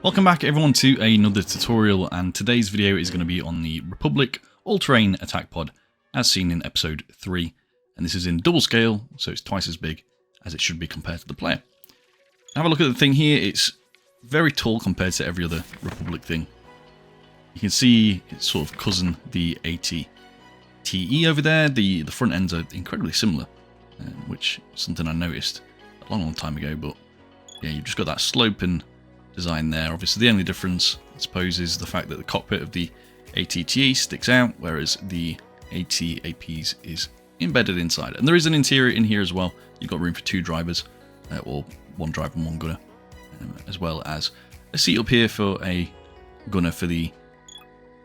Welcome back everyone to another tutorial, and today's video is going to be on the Republic all-terrain attack pod as seen in episode 3, and this is in double scale, so it's twice as big as it should be compared to the player. Have a look at the thing here. It's very tall compared to every other Republic thing. You can see it's sort of cousin the AT-TE over there. The front ends are incredibly similar, which is something I noticed a long time ago, but yeah, you've just got that slope and design there. Obviously the only difference, I suppose, is the fact that the cockpit of the AT-TE sticks out, whereas the AT-APs is embedded inside. And there is an interior in here as well. You've got room for 2 drivers, or 1 driver and 1 gunner, as well as a seat up here for a gunner for the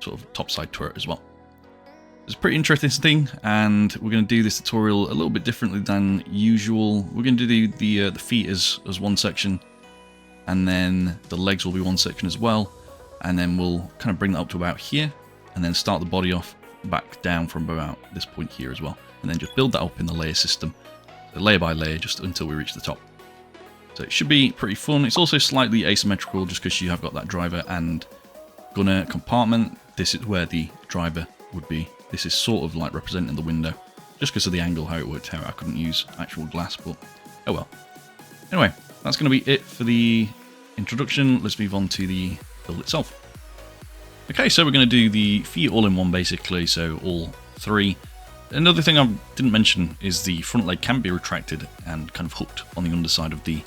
sort of topside turret as well. It's a pretty interesting thing, and we're going to do this tutorial a little bit differently than usual. We're going to do the feet as one section, and then the legs will be one section as well, and then we'll kind of bring that up to about here, and then start the body off back down from about this point here as well, and then just build that up in the layer system, so layer by layer, just until we reach the top. So it should be pretty fun. It's also slightly asymmetrical just because you have got that driver and gunner compartment. This is where the driver would be. This is sort of like representing the window, just because of the angle, how it worked out. I couldn't use actual glass, but oh well. Anyway, that's going to be it for the introduction. Let's move on to the build itself. Okay, so we're going to do the feet all in one basically, so all 3. Another thing I didn't mention is the front leg can be retracted and kind of hooked on the underside of the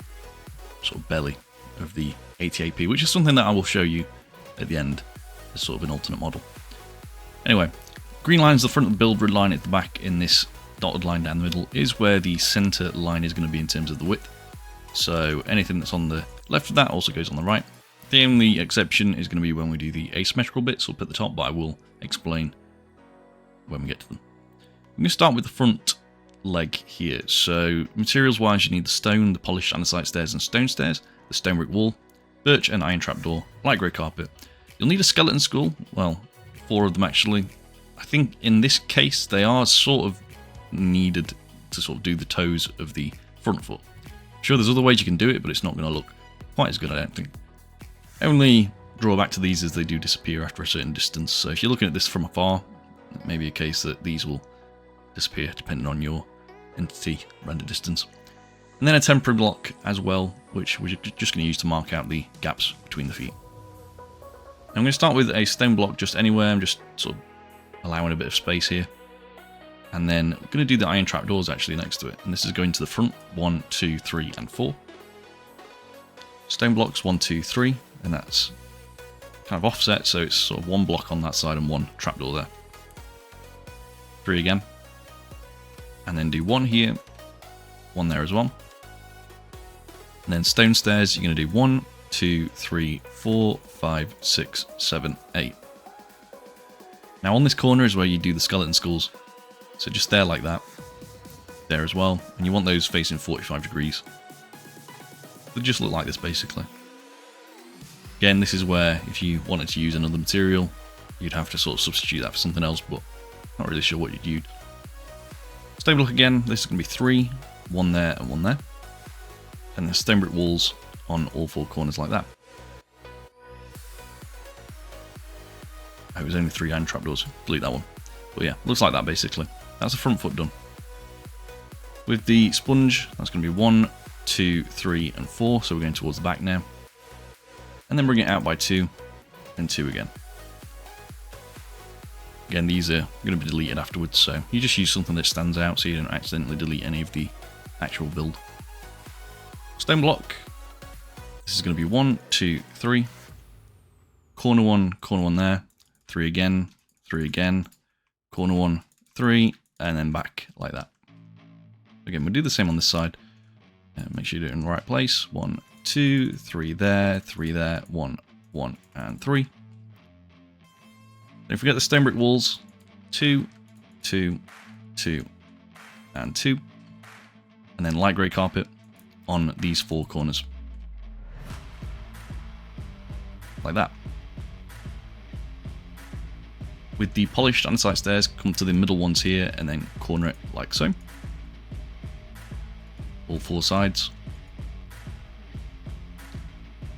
sort of belly of the AT-AP, which is something that I will show you at the end as sort of an alternate model. Anyway, green line is the front of the build, red line at the back in this dotted line down the middle is where the center line is going to be in terms of the width. So anything that's on the left of that also goes on the right. The only exception is going to be when we do the asymmetrical bits up at the top, but I will explain when we get to them. I'm going to start with the front leg here. So materials wise, you need the stone, the polished andesite stairs and stone stairs, the stone brick wall, birch and iron trapdoor, light grey carpet. You'll need a skeleton skull, well, 4 of them actually. I think in this case they are sort of needed to sort of do the toes of the front foot. Sure, there's other ways you can do it, but it's not going to look quite as good, I don't think. Only drawback to these is they do disappear after a certain distance, so if you're looking at this from afar, it may be a case that these will disappear depending on your entity render distance. And then a temporary block as well, which we're just going to use to mark out the gaps between the feet. I'm going to start with a stone block just anywhere. I'm just sort of allowing a bit of space here. And then I'm going to do the iron trapdoors actually next to it. And this is going to the front, 1, 2, 3, and 4. Stone blocks 1, 2, 3, and that's kind of offset, so it's sort of 1 block on that side and 1 trapdoor there. 3 again. And then do 1 here, 1 there as well. And then stone stairs, you're going to do 1, 2, 3, 4, 5, 6, 7, 8. Now on this corner is where you do the skeleton skulls. So just there like that. There as well. And you want those facing 45 degrees. They just look like this basically. Again, this is where if you wanted to use another material, you'd have to sort of substitute that for something else, but not really sure what you'd use. Stone block again, this is going to be 3, 1 there and 1 there. And the stone brick walls on all 4 corners like that. Oh, it was only 3 iron trapdoors, delete that one. But yeah, looks like that basically. That's the front foot done. With the sponge, that's going to be 1, 2, 3, and 4, so we're going towards the back now. And then bring it out by 2, and 2 again. Again, these are going to be deleted afterwards, so you just use something that stands out so you don't accidentally delete any of the actual build. Stone block, this is going to be 1, 2, 3. Corner 1 there, 3 again, corner 1, 3, and then back like that. Again, we'll do the same on this side. Make sure you do it in the right place. 1, 2, 3 there, 1, 1, and 3. Don't forget the stone brick walls. 2, 2, 2, and 2. And then light grey carpet on these 4 corners. Like that. With the polished andesite stairs, come to the middle ones here and then corner it like so. All 4 sides.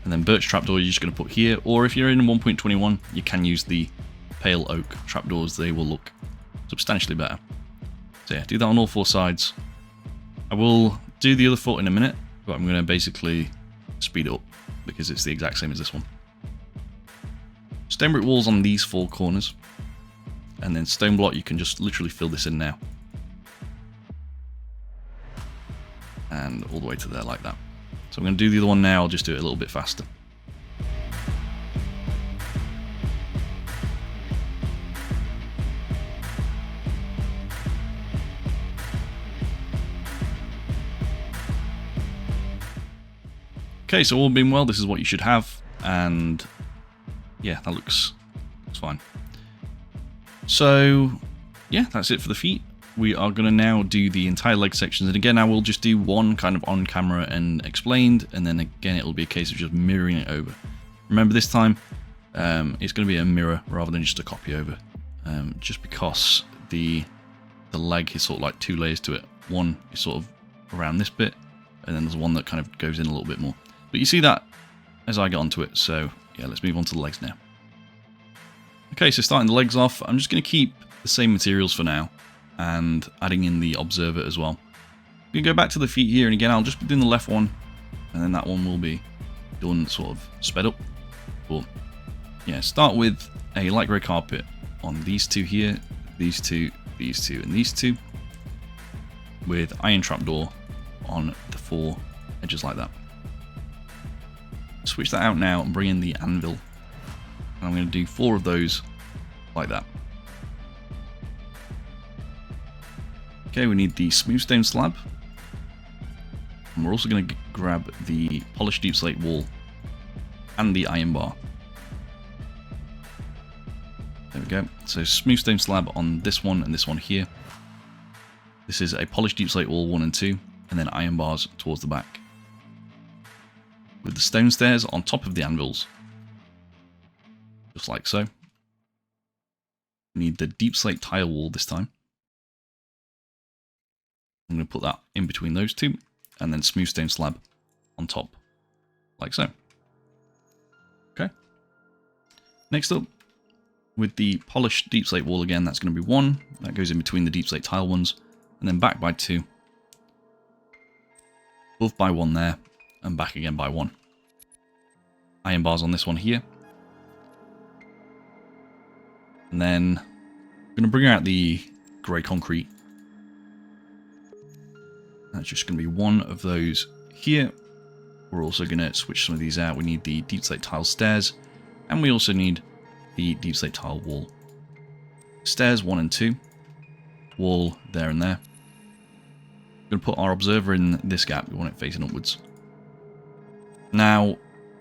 And then birch trapdoor you're just going to put here, or if you're in 1.21 you can use the pale oak trapdoors, they will look substantially better. So yeah, do that on all 4 sides. I will do the other foot in a minute, but I'm going to basically speed it up because it's the exact same as this one. Stone brick walls on these 4 corners, and then stone block you can just literally fill this in now. And all the way to there like that. So I'm going to do the other one now, I'll just do it a little bit faster. Okay, so all being well, this is what you should have, and yeah, that looks fine. So yeah, that's it for the feet. We are going to now do the entire leg sections, and again I will just do one kind of on camera and explained, and then again it'll be a case of just mirroring it over. Remember this time it's going to be a mirror rather than just a copy over, just because the leg is sort of like 2 layers to it. One is sort of around this bit, and then there's one that kind of goes in a little bit more. But you see that as I get onto it, so yeah, let's move on to the legs now. Okay, so starting the legs off, I'm just going to keep the same materials for now, and adding in the observer as well. I'm going to go back to the feet here, and again I'll just be doing the left one, and then that one will be done sort of sped up. But yeah, start with a light grey carpet on these 2 here, these 2, these 2, and these 2, with iron trapdoor on the 4 edges like that. Switch that out now and bring in the anvil, and I'm going to do 4 of those like that. Okay, we need the smooth stone slab, and we're also going to grab the polished deep slate wall and the iron bar. There we go. So smooth stone slab on this one and this one here. This is a polished deep slate wall 1 and 2, and then iron bars towards the back, with the stone stairs on top of the anvils, just like so. We need the deep slate tile wall this time. I'm going to put that in between those 2, and then smooth stone slab on top, like so. Okay. Next up, with the polished deep slate wall again, that's going to be 1. That goes in between the deep slate tile ones, and then back by 2. Above by 1 there, and back again by 1. Iron bars on this one here. And then I'm going to bring out the grey concrete. That's just going to be 1 of those here. We're also going to switch some of these out. We need the deep slate tile stairs, and we also need the deep slate tile wall. Stairs 1 and 2. Wall there and there. We're going to put our observer in this gap. We want it facing upwards. Now,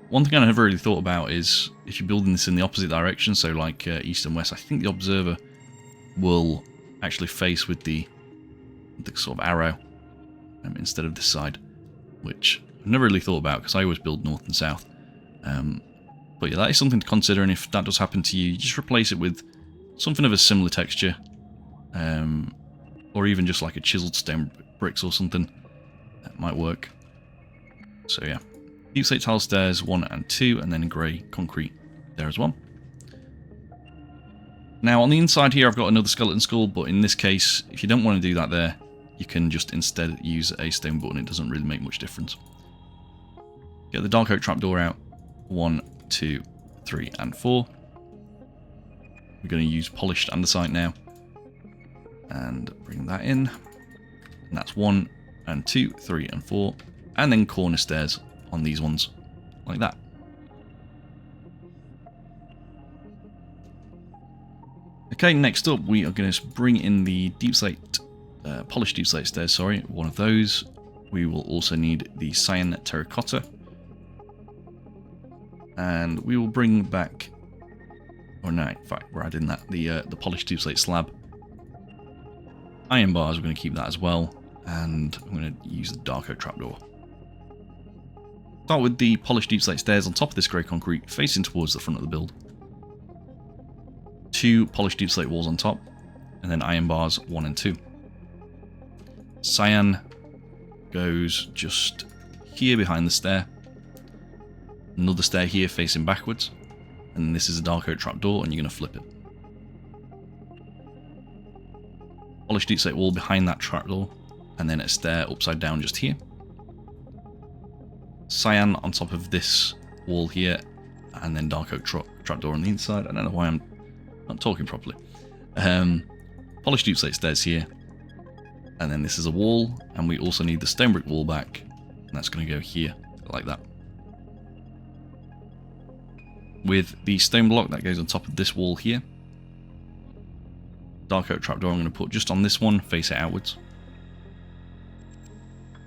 one thing I never really thought about is if you're building this in the opposite direction, so like east and west, I think the observer will actually face with the sort of arrow instead of this side, which I've never really thought about because I always build north and south. But yeah, that is something to consider, and if that does happen to you, just replace it with something of a similar texture, or even just like a chiseled stone bricks or something. That might work. So yeah, deep slate tile stairs 1 and 2, and then grey concrete there as well. Now on the inside here I've got another skeleton skull, but in this case, if you don't want to do that there, you can just instead use a stone button. It doesn't really make much difference. Get the dark oak trapdoor out. 1, 2, 3, and 4. We're going to use polished andesite now, and bring that in. And that's 1 and 2, 3, and 4, and then corner stairs on these ones, like that. Okay, next up we are going to bring in the deep slate, polished deep slate stairs, sorry, 1 of those. We will also need the cyan terracotta. And we will bring back, or no, in fact, we're adding that, the polished deep slate slab. Iron bars, we're going to keep that as well, and I'm going to use the dark oak trapdoor. Start with the polished deep slate stairs on top of this grey concrete, facing towards the front of the build. 2 polished deep slate walls on top, and then iron bars 1 and 2. Cyan goes just here behind the stair. Another stair here facing backwards, and this is a dark oak trapdoor, and you're going to flip it. Polished deep slate wall behind that trapdoor, and then a stair upside down just here. Cyan on top of this wall here, and then dark oak trapdoor on the inside. I don't know why I'm not talking properly. Polished deep slate stairs here, and then this is a wall, and we also need the stone brick wall back, and that's going to go here like that. With the stone block that goes on top of this wall here, dark oak trapdoor I'm going to put just on this one, face it outwards.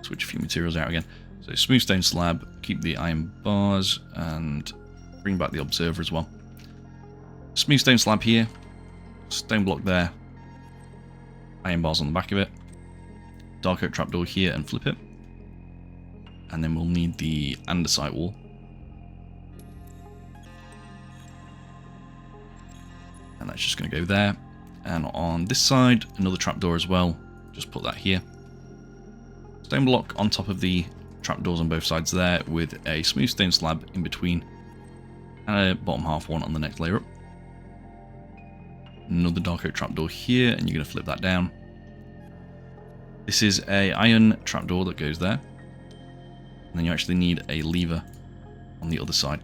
Switch a few materials out again. So smooth stone slab, keep the iron bars, and bring back the observer as well. Smooth stone slab here, stone block there, iron bars on the back of it, dark oak trapdoor here and flip it. And then we'll need the andesite wall. And that's just going to go there. And on this side, another trapdoor as well. Just put that here. Stone block on top of the trapdoors on both sides there, with a smooth stone slab in between, and a bottom half one on the next layer up. Another dark oak trapdoor here, and you're going to flip that down. This is a iron trapdoor that goes there. And then you actually need a lever on the other side.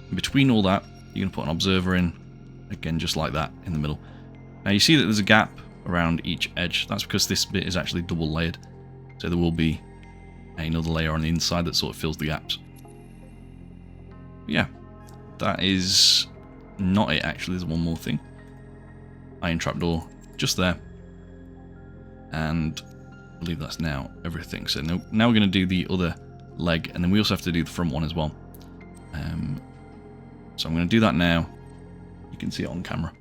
In between all that, you're going to put an observer in, again just like that, in the middle. Now you see that there's a gap around each edge. That's because this bit is actually double layered. So there will be another layer on the inside that sort of fills the gaps. But yeah, that is not it actually. There's one more thing. Iron trapdoor just there. And I believe that's now everything. So now we're going to do the other leg, and then we also have to do the front one as well. So I'm going to do that now. You can see it on camera.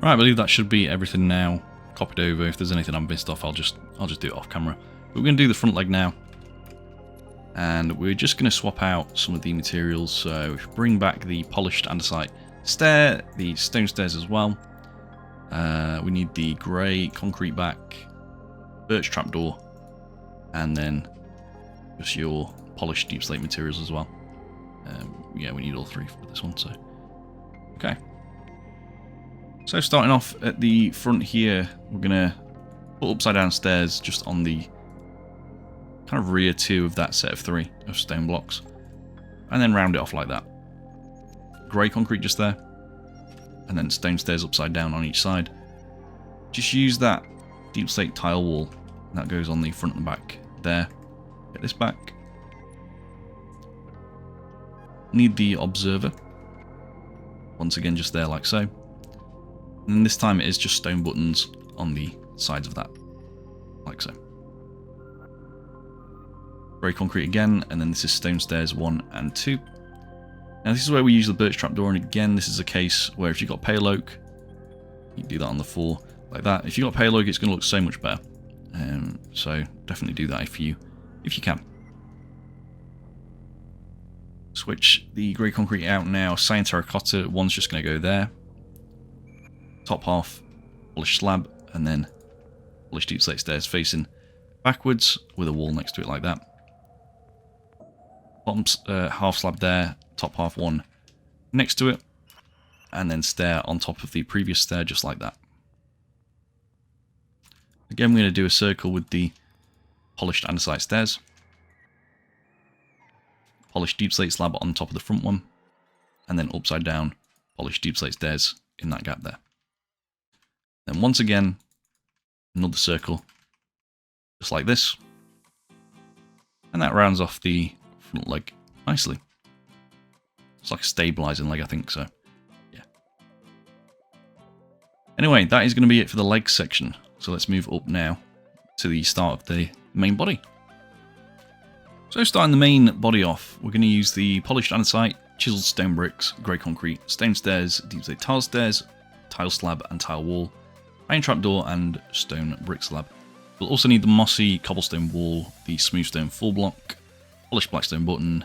Right, I believe that should be everything now copied over. If there's anything I've missed off, I'll just do it off camera. But we're going to do the front leg now, and we're just going to swap out some of the materials. So if we bring back the polished andesite stair, the stone stairs as well. We need the grey concrete back, birch trapdoor, and then just your polished deep slate materials as well. Yeah, we need all three for this one. So okay. So starting off at the front here, we're going to put upside down stairs just on the kind of rear two of that set of three of stone blocks, and then round it off like that. Grey concrete just there, and then stone stairs upside down on each side. Just use that deep slate tile wall that goes on the front and back there. Get this back. Need the observer. Once again just there like so. And this time it is just stone buttons on the sides of that, like so. Grey concrete again, and then this is stone stairs 1 and 2. Now this is where we use the birch trapdoor, and again this is a case where if you've got pale oak, you can do that on the 4 like that. If you've got pale oak, it's going to look so much better. So definitely do that if you can. Switch the grey concrete out now. Cyan terracotta, one's just going to go there. Top half polished slab, and then polished deep slate stairs facing backwards with a wall next to it like that. Bottom half slab there, top half one next to it, and then stair on top of the previous stair just like that. Again, we're going to do a circle with the polished andesite stairs. Polished deep slate slab on top of the front one, and then upside down polished deep slate stairs in that gap there. Then once again, another circle, just like this. And that rounds off the front leg nicely. It's like a stabilizing leg, I think, so yeah. Anyway, that is going to be it for the legs section. So let's move up now to the start of the main body. So starting the main body off, we're going to use the polished andesite, chiseled stone bricks, grey concrete, stone stairs, deep slate tile stairs, tile slab and tile wall, iron trapdoor and stone brick slab. We'll also need the mossy cobblestone wall, the smooth stone full block, polished blackstone button,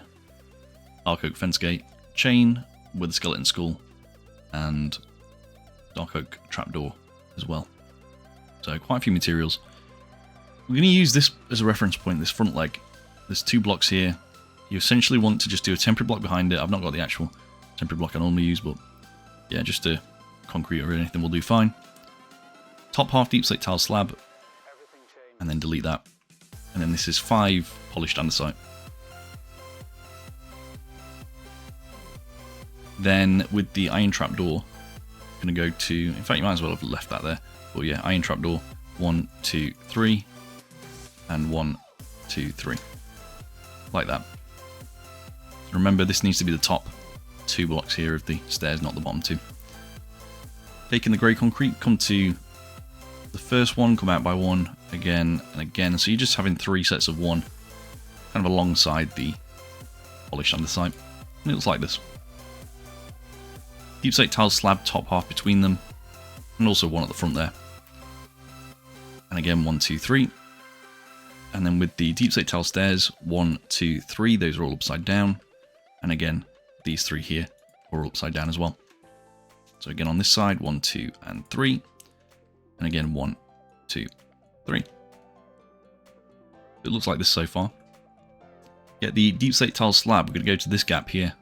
dark oak fence gate, chain with a skeleton skull, and dark oak trapdoor as well. So quite a few materials. We're going to use this as a reference point, this front leg. There's 2 blocks here. You essentially want to just do a temporary block behind it. I've not got the actual temporary block I normally use, but yeah, just a concrete or anything will do fine. Top half deep slate tile slab, and then delete that. And then this is 5 polished andesite. Then with the iron trapdoor, I'm going to go to, in fact you might as well have left that there, but yeah, iron trapdoor, 1, 2, 3, and 1, 2, 3. Like that. Remember, this needs to be the top 2 blocks here of the stairs, not the bottom 2. Taking the grey concrete, come to the first one, come out by 1, again and again. So you're just having 3 sets of 1, kind of alongside the polished andesite. And it looks like this. Deep slate tile slab, top half between them, and also 1 at the front there. And again, 1, 2, 3. And then with the deep slate tile stairs, 1, 2, 3, those are all upside down. And again, these 3 here are all upside down as well. So again on this side, 1, 2, and 3. And again, 1, 2, 3. It looks like this so far. Get the deep slate tile slab, we're going to go to this gap here.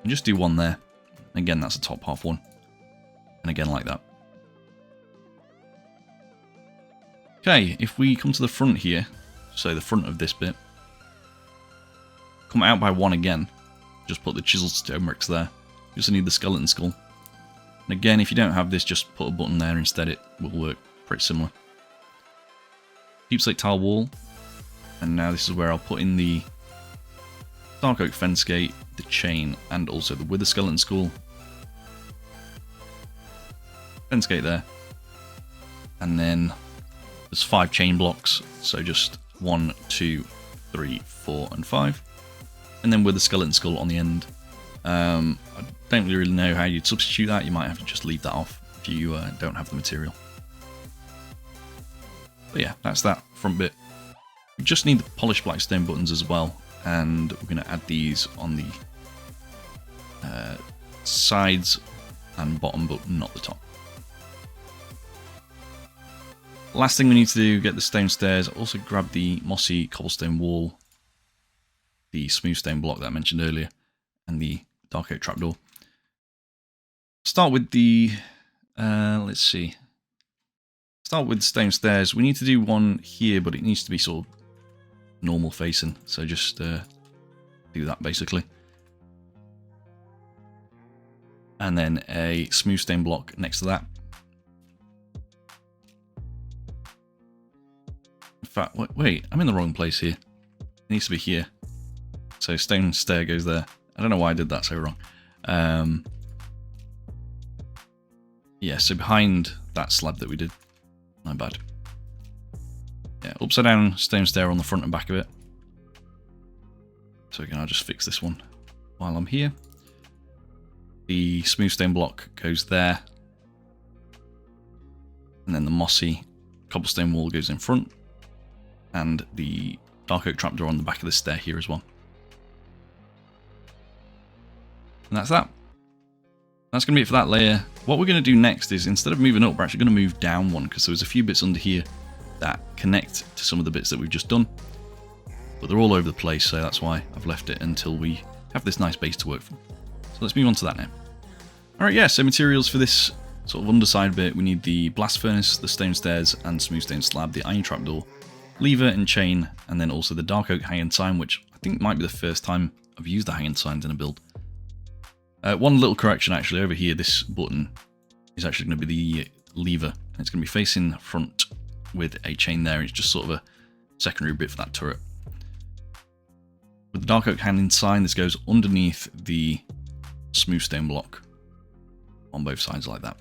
And just do 1 there. Again, that's the top half 1. And again like that. Okay, if we come to the front here, so the front of this bit, come out by 1 again, just put the chiseled stone bricks there. You also need the skeleton skull. And again, if you don't have this, just put a button there instead, it will work pretty similar. Deep slate tile wall, and now this is where I'll put in the dark oak fence gate, the chain, and also the wither skeleton skull. Fence gate there. And then there's 5 chain blocks, so just 1, 2, 3, 4, and 5. And then with the skeleton skull on the end. I don't really know how you'd substitute that. You might have to just leave that off if you don't have the material. But yeah, that's that front bit. We just need the polished blackstone buttons as well, and we're going to add these on the sides and bottom, but not the top. Last thing we need to do, get the stone stairs. Also grab the mossy cobblestone wall, the smooth stone block that I mentioned earlier, and the dark oak trapdoor. Start with the, let's see. Start with stone stairs. We need to do 1 here, but it needs to be sort of normal facing. So just do that basically. And then a smooth stone block next to that. In fact, wait, I'm in the wrong place here. It needs to be here. So stone stair goes there. I don't know why I did that so wrong. Yeah, so behind that slab that we did. My bad. Yeah, upside down stone stair on the front and back of it. So again, I'll just fix this one while I'm here. The smooth stone block goes there. And then the mossy cobblestone wall goes in front. And the dark oak trapdoor on the back of the stair here as well. And that's that. That's going to be it for that layer. What we're going to do next is, instead of moving up, we're actually going to move down 1, because there's a few bits under here that connect to some of the bits that we've just done. But they're all over the place, so that's why I've left it until we have this nice base to work from. So let's move on to that now. Alright, yeah, so materials for this sort of underside bit, we need the blast furnace, the stone stairs and smooth stone slab, the iron trapdoor, lever and chain, and then also the dark oak hanging sign, which I think might be the first time I've used the hanging signs in a build. One little correction actually, over here, this button is actually going to be the lever, and it's going to be facing front with a chain there. It's just sort of a secondary bit for that turret. With the dark oak hanging sign, this goes underneath the smooth stone block on both sides like that.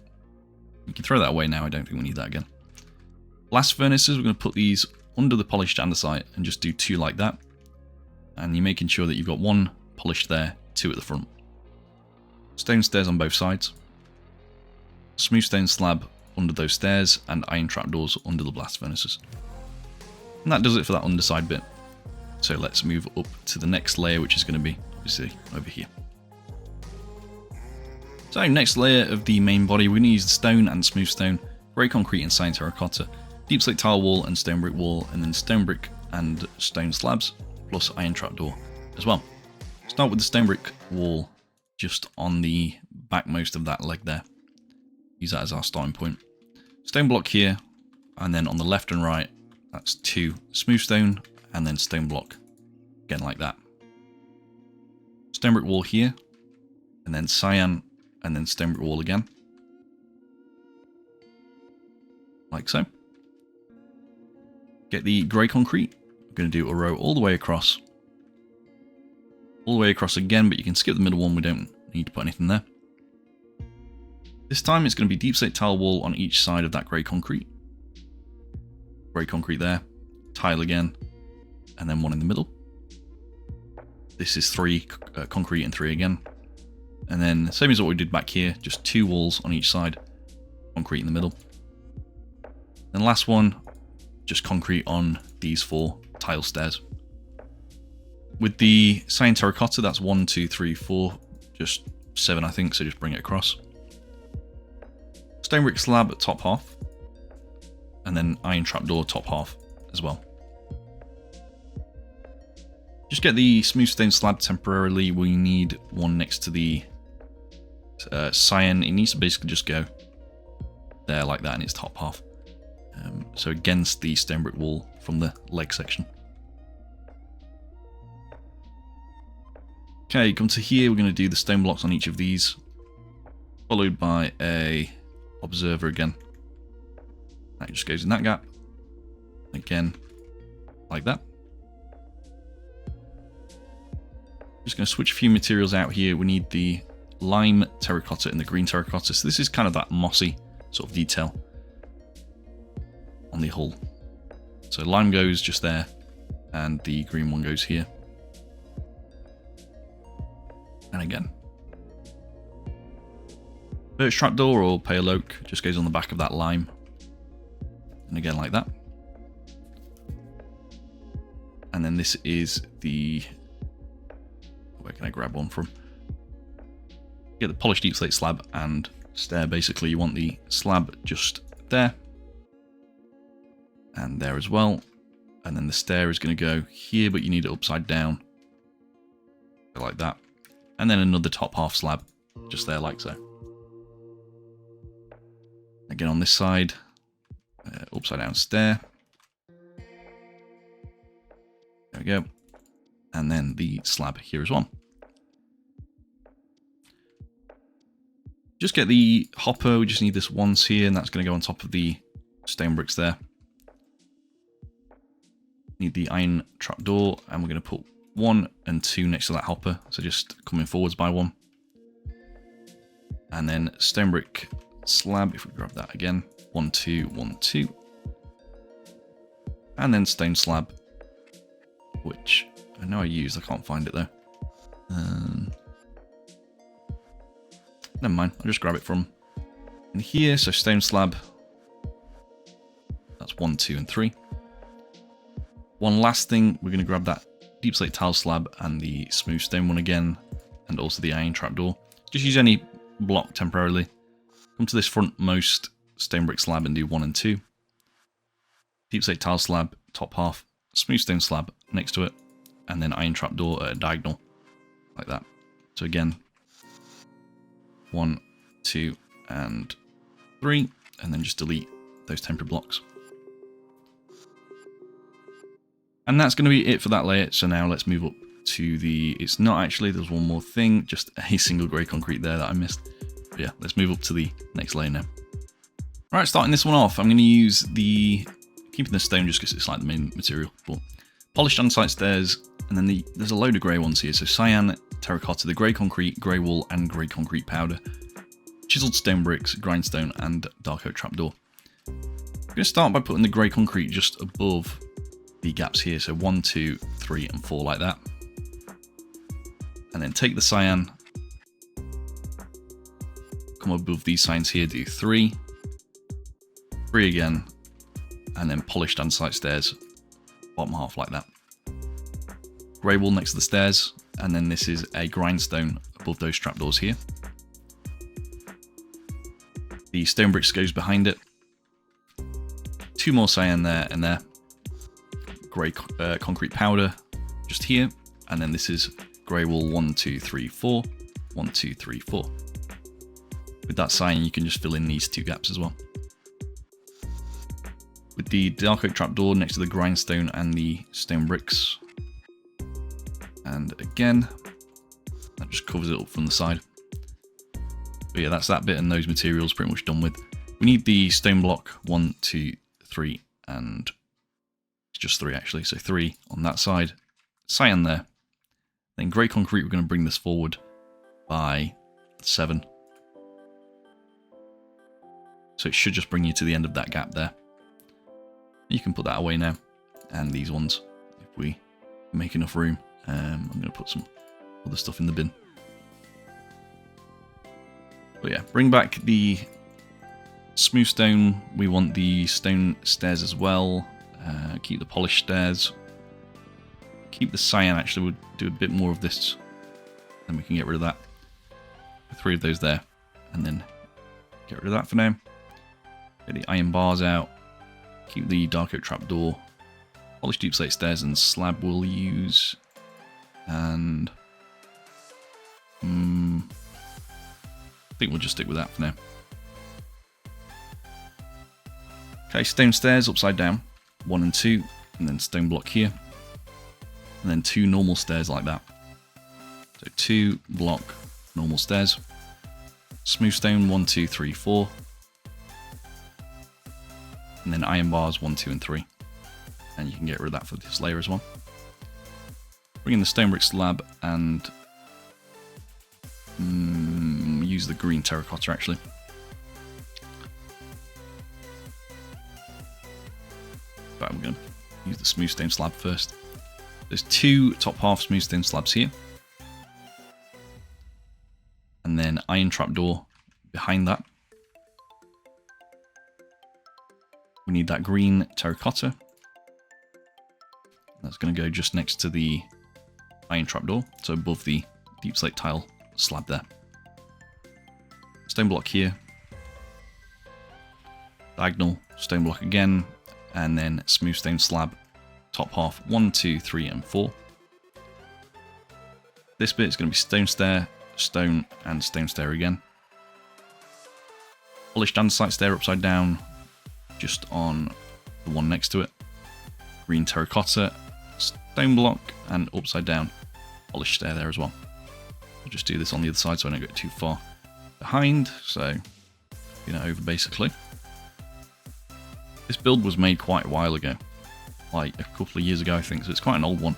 You can throw that away now, I don't think we need that again. Blast furnaces, we're going to put these under the polished andesite and just do 2 like that. And you're making sure that you've got 1 polished there, 2 at the front. Stone stairs on both sides. Smooth stone slab under those stairs, and iron trapdoors under the blast furnaces. And that does it for that underside bit. So let's move up to the next layer, which is going to be obviously over here. So next layer of the main body, we're going to use the stone and smooth stone, grey concrete and cyan terracotta, deep slate tile wall and stone brick wall, and then stone brick and stone slabs, plus iron trapdoor as well. Start with the stone brick wall just on the backmost of that leg there. Use that as our starting point. Stone block here, and then on the left and right, that's 2 smooth stone, and then stone block, again like that. Stone brick wall here, and then cyan, and then stone brick wall again. Like so. Get the grey concrete. We're going to do a row all the way across. All the way across again, but you can skip the middle one, we don't need to put anything there. This time it's going to be deep slate tile wall on each side of that grey concrete. Grey concrete there, tile again, and then 1 in the middle. This is 3 concrete and 3 again. And then same as what we did back here, just 2 walls on each side, concrete in the middle. Then last one, just concrete on these 4 tile stairs. With the cyan terracotta, that's 1, 2, 3, 4, just 7 I think, so just bring it across. Stone brick slab at top half, and then iron trapdoor top half as well. Just get the smooth stone slab temporarily. We need 1 next to the cyan. It needs to basically just go there like that in its top half. So against the stone brick wall from the leg section. Okay, come to here, we're going to do the stone blocks on each of these, followed by a observer again. That just goes in that gap. Again, like that. Just going to switch a few materials out here. We need the lime terracotta and the green terracotta. So this is kind of that mossy sort of detail on the hull. So lime goes just there, and the green one goes here. And again. Birch trapdoor or pale oak just goes on the back of that lime. And again like that. And then this is the... Where can I grab one from? Get the polished deep slate slab and stair. Basically, you want the slab just there. And there as well. And then the stair is going to go here, but you need it upside down. Like that. And then another top half slab just there like so. Again on this side, upside down stair. There we go. And then the slab here as well. Just get the hopper, we just need this once here, and that's going to go on top of the stone bricks there. Need the iron trapdoor, and we're going to put 1 and 2 next to that hopper, so just coming forwards by 1. And then stone brick slab, if we grab that again, 1, 2, 1, 2. And then stone slab, which I know I used, I can't find it though. Never mind, I'll just grab it from in here. So stone slab, that's 1, 2, and 3. One last thing, we're going to grab that deep slate tile slab and the smooth stone one again, and also the iron trapdoor. Just use any block temporarily. Come to this frontmost stone brick slab and do 1 and 2. Deep slate tile slab, top half, smooth stone slab next to it, and then iron trapdoor at a diagonal, like that. So again, 1, 2, and 3, and then just delete those temporary blocks. And that's going to be it for that layer. So now let's move up to the... It's not actually, there's one more thing, just a single grey concrete there that I missed. But yeah, let's move up to the next layer now. Alright, starting this one off, I'm going to use the... Keeping the stone just because it's like the main material. But polished andesite stairs, And then there's a load of grey ones here. So cyan, terracotta, the grey concrete, grey wool, and grey concrete powder. Chiseled stone bricks, grindstone, and dark oak trapdoor. I'm going to start by putting the grey concrete just above the gaps here. So 1, 2, 3, and 4 like that. And then take the cyan, come above these signs here, do 3, 3 again, and then polished andesite stairs, bottom half like that. Grey wool next to the stairs, and then this is a grindstone above those trapdoors here. The stone bricks goes behind it. 2 more cyan there and there. Grey concrete powder just here, and then this is grey wool 1, 2, 3, 4, 1, 2, 3, 4. With that cyan, you can just fill in these 2 gaps as well. With the dark oak trapdoor next to the grindstone and the stone bricks. And again, that just covers it up from the side. But yeah, that's that bit, and those materials pretty much done with. We need the stone block 1, 2, 3, and it's just 3 actually. So 3 on that side, cyan there. Then grey concrete, we're going to bring this forward by 7. So it should just bring you to the end of that gap there. You can put that away now. And these ones, if we make enough room, I'm going to put some other stuff in the bin. But yeah, bring back the smooth stone. We want the stone stairs as well. Keep the polished stairs. Keep the cyan, actually, we'll do a bit more of this. Then we can get rid of that. 3 of those there. And then get rid of that for now. Get the iron bars out. Keep the dark oak trapdoor. Polished deep slate stairs and slab we'll use. And I think we'll just stick with that for now. Okay, stone stairs upside down. 1 and 2. And then stone block here. And then 2 normal stairs like that. So 2 block normal stairs. Smooth stone 1, 2, 3, 4. And then iron bars 1, 2, and 3. And you can get rid of that for this layer as well. Bring in the stone brick slab and use the green terracotta actually. But we're going to use the smooth stone slab first. There's 2 top half smooth stone slabs here. And then iron trapdoor behind that. We need that green terracotta. That's going to go just next to the iron trapdoor, so above the deep slate tile slab there. Stone block here. Diagonal stone block again, and then smooth stone slab, top half 1, 2, 3, and 4. This bit is going to be stone stair, stone, and stone stair again. Polished andesite stair upside down, just on the one next to it. Green terracotta, stone block, and upside down polished stair there as well. I'll just do this on the other side so I don't get too far behind, so over basically. This build was made quite a while ago, like a couple of years ago I think, so it's quite an old one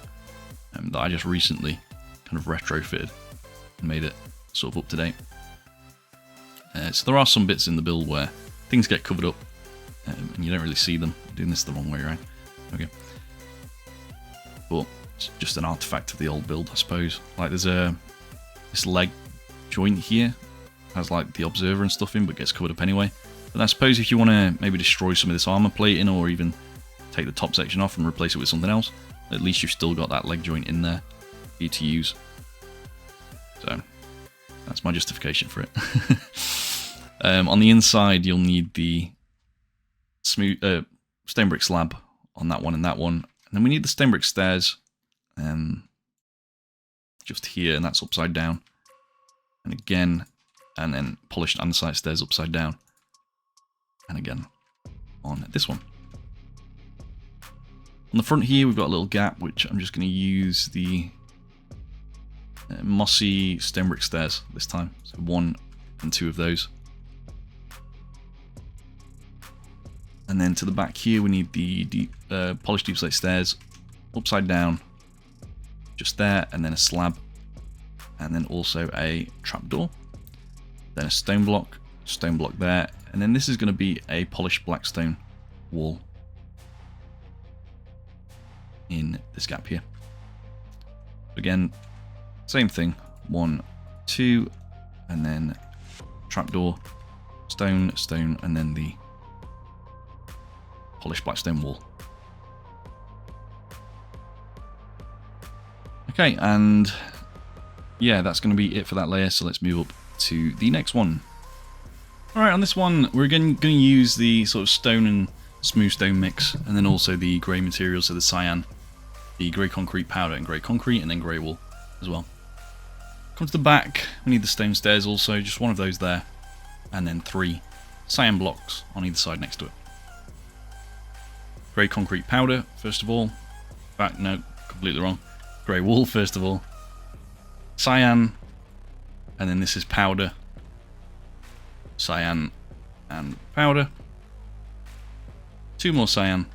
that I just recently kind of retrofitted and made it sort of up to date. So there are some bits in the build where things get covered up and you don't really see them. I'm doing this the wrong way around. Okay. But it's just an artifact of the old build, I suppose. Like there's this leg joint here, has like the observer and stuff in, but gets covered up anyway. But I suppose if you want to maybe destroy some of this armor plating, or even take the top section off and replace it with something else, at least you've still got that leg joint in there for you to use. So that's my justification for it. On the inside, you'll need the smooth stone brick slab on that one and that one, and then we need the stone brick stairs just here, and that's upside down, and again, and then polished andesite stairs upside down, and again on this one. On the front here, we've got a little gap, which I'm just going to use the mossy stone brick stairs this time. So 1 and 2 of those. And then to the back here, we need the polished deep slate stairs, upside down, just there, and then a slab, and then also a trapdoor, then a stone block there, and then this is going to be a polished black stone wall in this gap here. Again, same thing, 1, 2, and then trapdoor, stone, stone, and then the polished black stone wall. Okay, and yeah, that's going to be it for that layer, so let's move up to the next one. Alright, on this one, we're again going to use the sort of stone and smooth stone mix, and then also the grey materials, so the cyan, the grey concrete powder and grey concrete, and then grey wool as well. Come to the back, we need the stone stairs also, just one of those there, and then 3 cyan blocks on either side next to it. Grey concrete powder, first of all. Back, no, completely wrong. Grey wool, first of all. Cyan, and then this is powder. Cyan and powder. 2 more cyan,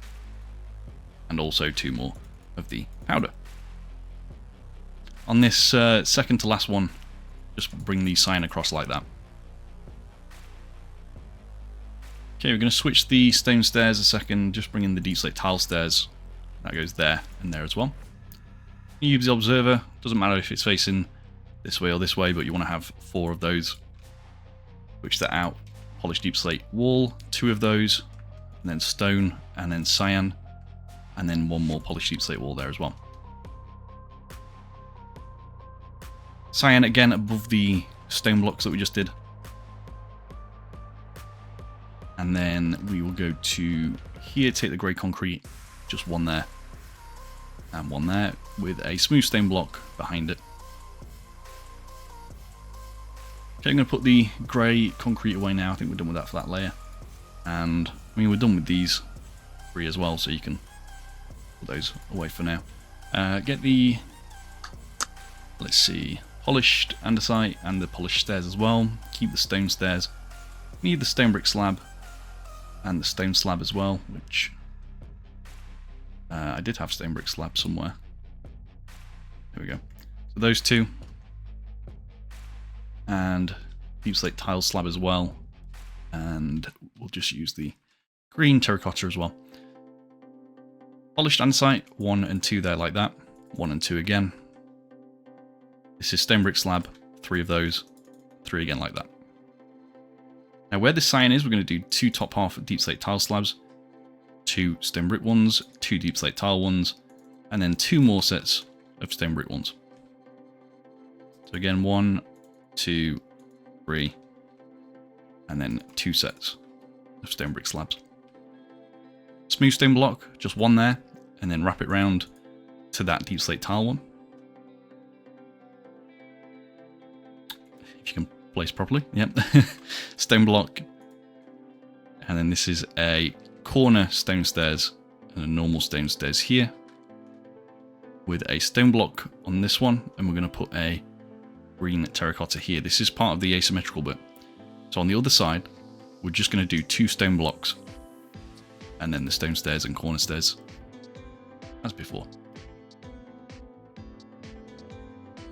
and also 2 more of the powder. On this second to last one, just bring the cyan across like that. Okay, we're going to switch the stone stairs a second, just bring in the deep slate tile stairs. That goes there and there as well. You use the observer, doesn't matter if it's facing this way or this way, but you want to have 4 of those. Switch that out, polished deep slate wall, 2 of those, and then stone, and then cyan, and then 1 more polished deep slate wall there as well. Cyan again above the stone blocks that we just did. And then we will go to here, take the grey concrete, just 1 there, and 1 there, with a smooth stone block behind it. Okay, I'm going to put the grey concrete away now. I think we're done with that for that layer. And, I mean, we're done with these 3 as well, so you can put those away for now. Get the, let's see, polished andesite and the polished stairs as well. Keep the stone stairs. Need the stone brick slab and the stone slab as well, which I did have stone brick slab somewhere. There we go. So those 2. And deep slate tile slab as well. And we'll just use the green terracotta as well. Polished andesite, 1 and 2 there like that. 1 and 2 again. This is stone brick slab, 3 of those. 3 again like that. Now where this cyan is, we're going to do 2 top half deep slate tile slabs, 2 stone brick ones, 2 deep slate tile ones, and then 2 more sets of stone brick ones. So again, 1, 2, 3, and then 2 sets of stone brick slabs. Smooth stone block, just 1 there, and then wrap it round to that deep slate tile one. If you can place properly, yep. Stone block, and then this is a corner stone stairs and a normal stone stairs here, with a stone block on this one, and we're going to put a green terracotta here. This is part of the asymmetrical bit. So on the other side, we're just going to do 2 stone blocks, and then the stone stairs and corner stairs as before.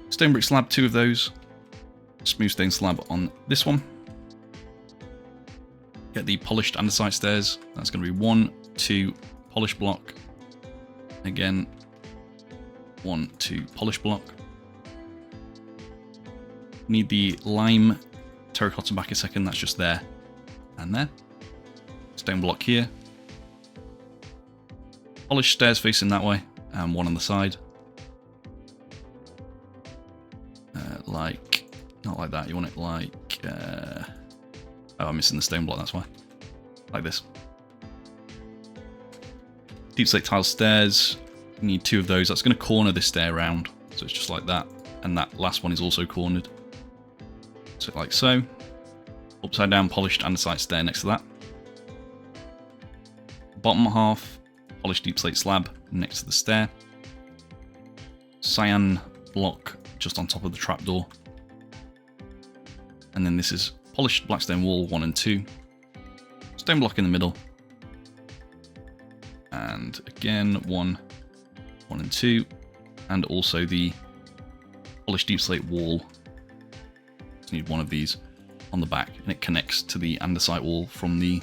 Stone brick slab, 2 of those. Smooth stone slab on this one. Get the polished andesite stairs. That's going to be 1, 2, polish block. Again, 1, 2, polish block. Need the lime terracotta back a second. That's just there and there. Stone block here. Polished stairs facing that way, and 1 on the side. Not like that, you want it like, oh, I'm missing the stone block, that's why. Like this. Deep slate tile stairs, you need 2 of those. That's going to corner this stair around, so it's just like that. And that last one is also cornered. So like so. Upside down polished andesite stair next to that. Bottom half, polished deep slate slab next to the stair. Cyan block just on top of the trapdoor. And then this is polished black stone wall 1 and 2. Stone block in the middle. And again, 1 and 2. and also the polished deep slate wall. Just need one of these on the back, and it connects to the andesite wall from the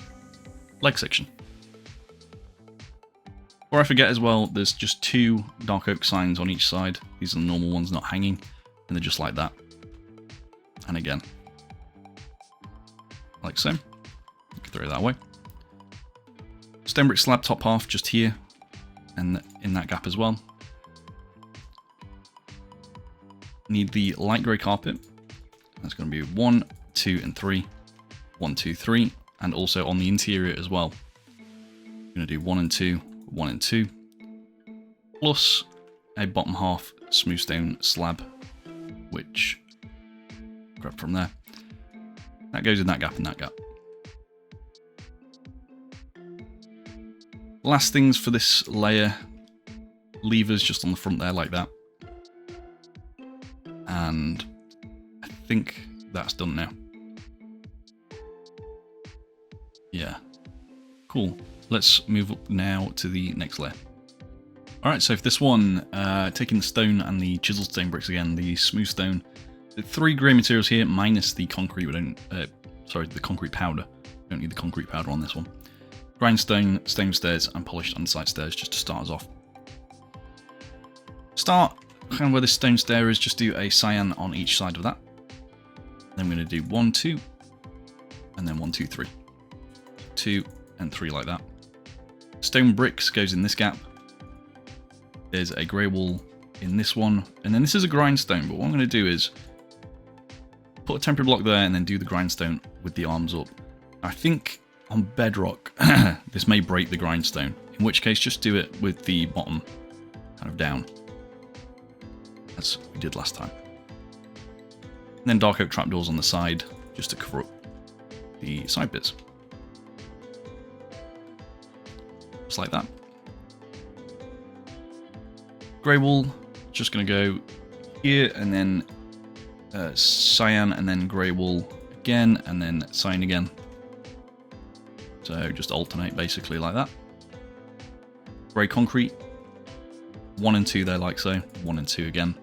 leg section. Before I forget as well, there's just 2 dark oak signs on each side. These are the normal ones, not hanging, and they're just like that. And again, like so. You can throw it that away. Stone brick slab top half just here, and in that gap as well. Need the light grey carpet. That's going to be 1, 2, and 3. 1, 2, 3, and also on the interior as well. I'm going to do 1 and 2, 1 and 2, plus a bottom half smooth stone slab, which grab from there. That goes in that gap and that gap. Last things for this layer, levers just on the front there like that. And I think that's done now. Yeah, cool. Let's move up now to the next layer. Alright, so for this one, taking the stone and the chiseled stone bricks again, the smooth stone, the 3 grey materials here minus the concrete, we don't, the concrete powder. We don't need the concrete powder on this one. Grindstone, stone stairs, and polished andesite stairs just to start us off. Start kind of where this stone stair is, just do a cyan on each side of that. Then we're going to do 1, 2, and then 1, 2, 3. 2 and 3 like that. Stone bricks goes in this gap. There's a grey wall in this one, and then this is a grindstone, but what I'm going to do is put a temporary block there and then do the grindstone with the arms up. I think on bedrock this may break the grindstone, in which case just do it with the bottom kind of down, as we did last time. And then dark oak trapdoors on the side just to cover up the side bits. Just like that. Grey wall, just going to go here and then cyan and then grey wall again and then cyan again. So just alternate basically like that. Grey concrete, 1 and 2 there like so, 1 and 2 again.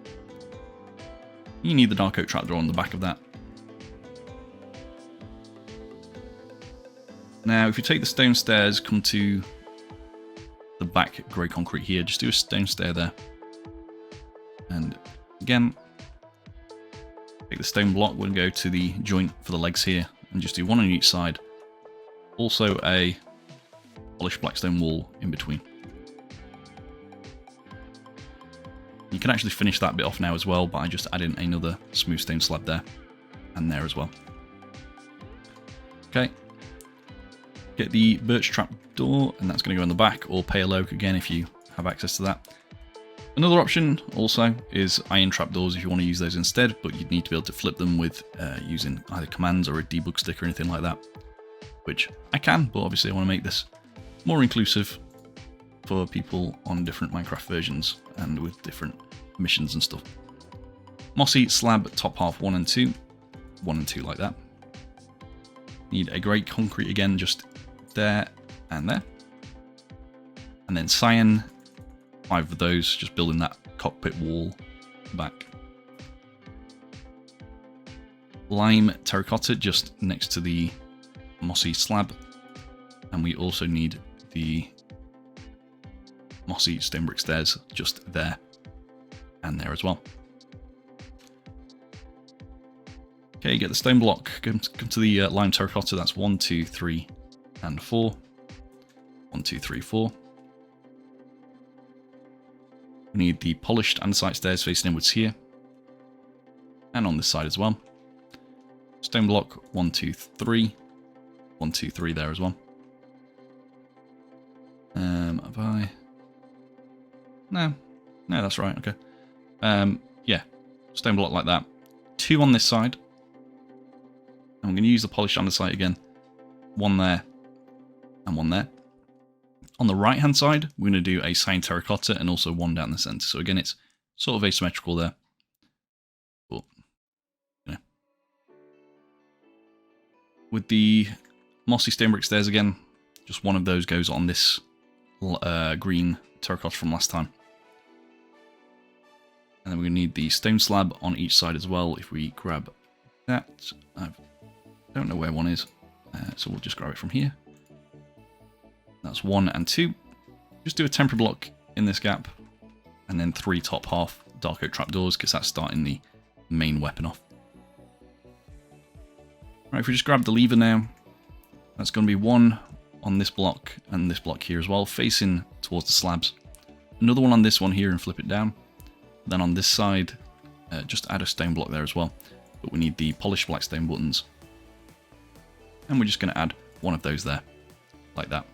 You need the dark oak trapdoor on the back of that. Now if you take the stone stairs, come to the back grey concrete here, just do a stone stair there. And again, take the stone block, we'll go to the joint for the legs here and just do 1 on each side. Also a polished black stone wall in between. You can actually finish that bit off now as well, but I just add in another smooth stone slab there and there as well. Okay. Get the birch trap door, and that's going to go in the back, or pale oak again if you have access to that. Another option also is iron trapdoors if you want to use those instead, but you'd need to be able to flip them with using either commands or a debug stick or anything like that, which I can, but obviously I want to make this more inclusive for people on different Minecraft versions and with different missions and stuff. Mossy slab top half 1 and 2, 1 and 2 like that. Need a grey concrete again, just there and there. And then cyan, 5 of those, just building that cockpit wall back. Lime terracotta just next to the mossy slab. And we also need the mossy stone brick stairs just there and there as well. Okay, get the stone block, come to the lime terracotta, that's 1, 2, 3, and 4. 1, 2, 3, 4. We need the polished andesite stairs facing inwards here. And on this side as well. Stone block, 1, 2, 3. 1, 2, 3 there as well. Have I... No, that's right, okay. Yeah, stone block like that. 2 on this side. I'm going to use the polished andesite again. 1 there, and 1 there. On the right hand side, we're going to do a cyan terracotta and also 1 down the center. So again, it's sort of asymmetrical there. But, you know. With the mossy stone brick stairs again, just 1 of those goes on this green terracotta from last time. And then we're going to need the stone slab on each side as well. If we grab that, I don't know where one is, so we'll just grab it from here. That's 1 and 2. Just do a temporary block in this gap, and then 3 top half dark oak trapdoors, because that's starting the main weapon off. Right, if we just grab the lever now, that's going to be 1 on this block and this block here as well, facing towards the slabs. Another one on this one here and flip it down. Then on this side, just add a stone block there as well. But we need the polished black stone buttons. And we're just going to add one of those there, like that.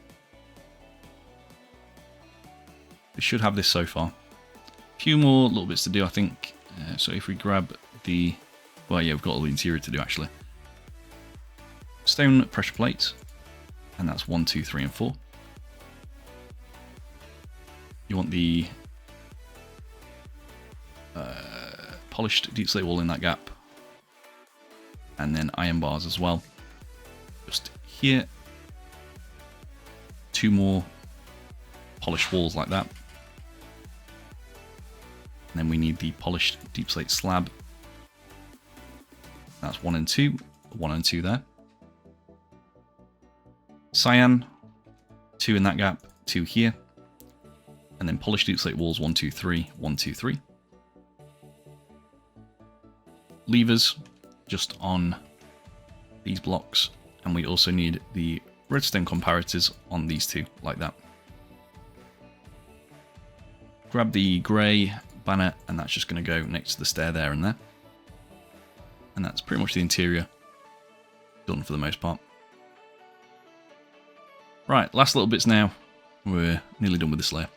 We should have this so far. A few more little bits to do, I think. So if we grab the... Well, yeah, we've got all the interior to do, actually. Stone pressure plates. And that's 1, 2, 3, and 4. You want the polished deep slate wall in that gap. And then iron bars as well. Just here. 2 more polished walls like that. And then we need the polished deep slate slab. That's 1 and 2. 1 and 2 there. Cyan. 2 in that gap. 2 here. And then polished deep slate walls 1, 2, 3. 1, 2, 3. Levers just on these blocks. And we also need the redstone comparators on these 2, like that. Grab the grey banner, and that's just going to go next to the stair there and there. And that's pretty much the interior done for the most part. Right, last little bits now. We're nearly done with this layer.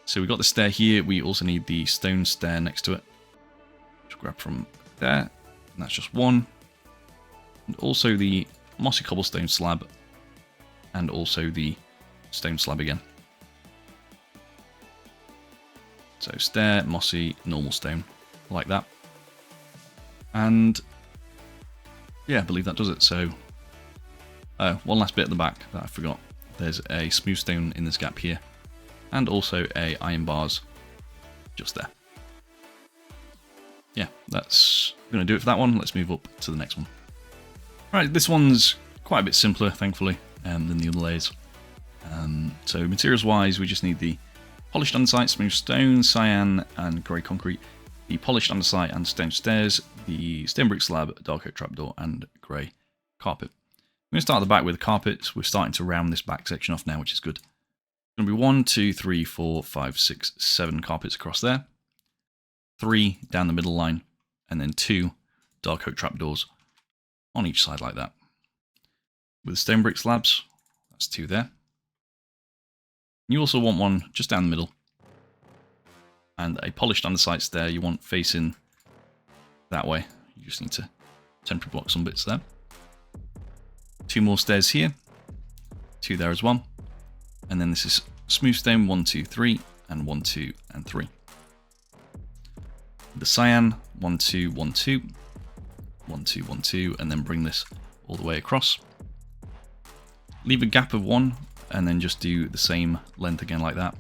So we've got the stair here. We also need the stone stair next to it. Just grab from there, and that's just 1. And also the mossy cobblestone slab, and also the stone slab again. So stair, mossy, normal stone, like that. And yeah, I believe that does it. So one last bit at the back that I forgot. There's a smooth stone in this gap here, and also a iron bars just there. Yeah, that's going to do it for that one. Let's move up to the next one. Right, this one's quite a bit simpler, thankfully, than the other layers. So materials wise, we just need the polished andesite, smooth stone, cyan, and grey concrete. The polished andesite and stone stairs, the stone brick slab, dark oak trapdoor, and grey carpet. I'm going to start at the back with the carpets. We're starting to round this back section off now, which is good. It's going to be 1, 2, 3, 4, 5, 6, 7 carpets across there. 3 down the middle line, and then 2 dark oak trapdoors on each side like that. With the stone brick slabs, that's 2 there. You also want one just down the middle. And a polished underside stair you want facing that way. You just need to temporary block some bits there. 2 more stairs here. 2 there as well. And then this is smooth stone 1, 2, 3, and 1, 2, and 3. The cyan 1, 2, 1, 2, 1, 2, 1, 2, and then bring this all the way across. Leave a gap of 1, and then just do the same length again like that,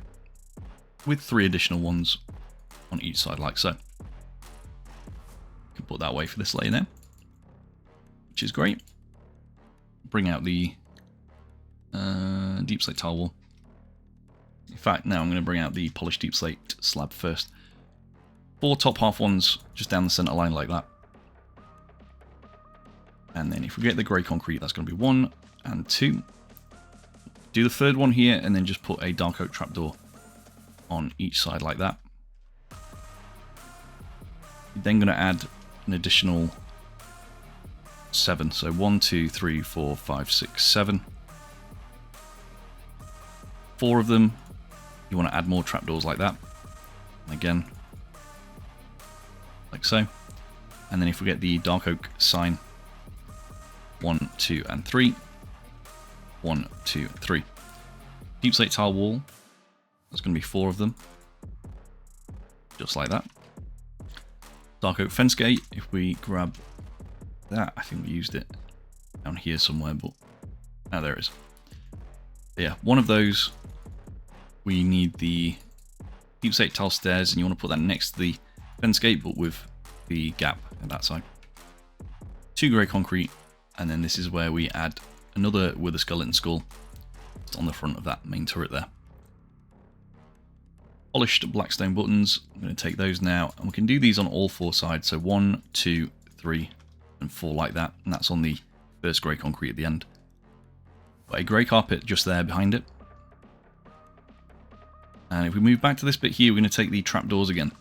with 3 additional ones on each side like so. You can put that away for this layer now, which is great. Bring out the deep slate tile wall. In fact, now I'm going to bring out the polished deep slate slab first. 4 top half ones just down the center line like that. And then if we get the grey concrete, that's going to be 1 and 2. Do the 3rd one here, and then just put a dark oak trapdoor on each side like that. You're then going to add an additional 7. So 1, 2, 3, 4, 5, 6, 7. 4 of them, you want to add more trapdoors like that. And again, like so. And then if we get the dark oak sign, 1, 2, and 3. 1, 2, 3. Deep slate tile wall. There's going to be 4 of them. Just like that. Dark oak fence gate. If we grab that, I think we used it down here somewhere, but there it is. Yeah, one of those. We need the deep slate tile stairs, and you want to put that next to the fence gate, but with the gap at that side. 2 grey concrete, and then this is where we add another with a skeleton skull on the front of that main turret there. Polished black stone buttons, I'm going to take those now, and we can do these on all 4 sides, so 1, 2, 3, and 4 like that, and that's on the first grey concrete at the end. Got a grey carpet just there behind it. And if we move back to this bit here, we're going to take the trapdoors again